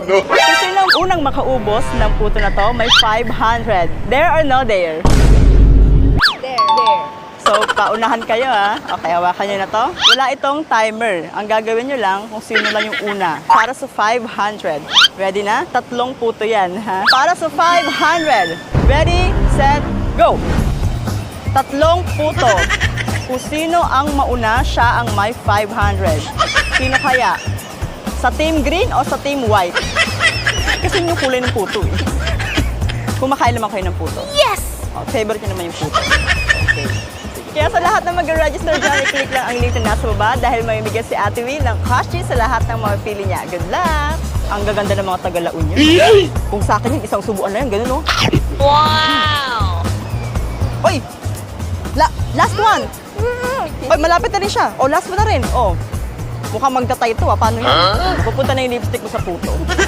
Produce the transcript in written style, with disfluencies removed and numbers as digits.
no. So, sino ang unang makaubos ng puto na to? May 500. There or no there? There. So, paunahan kayo ha. Okay, hawakan nyo na to. Wala itong timer. Ang gagawin nyo lang kung sino lang yung una. Para sa 500. Ready na? 3 puto yan ha. Para sa 500. Ready, set, go! 3 puto. Kung sino ang mauna, siya ang may 500. Sino kaya? Sa team green o sa team white? Kasi yung kulay ng puto eh. Kumakain naman kayo ng puto. Yes! Oh, favorite nyo naman yung puto. Okay. Kaya sa lahat na mag-register dyan, i-click lang ang link na nasa baba dahil may bigyan si Ate Will ng Kashi sa lahat ng mga pili niya. Good luck! Ang gaganda ng mga taga-Laon niya. Kung sa akin yung isang subuan na yan, ganun oh. Wow! Oy! Last one! Oy, malapit na rin siya. Oh, last one na rin. Oh. Mukhang magtatay ito ah. Paano yan? Pupunta na yung lipstick mo sa puto.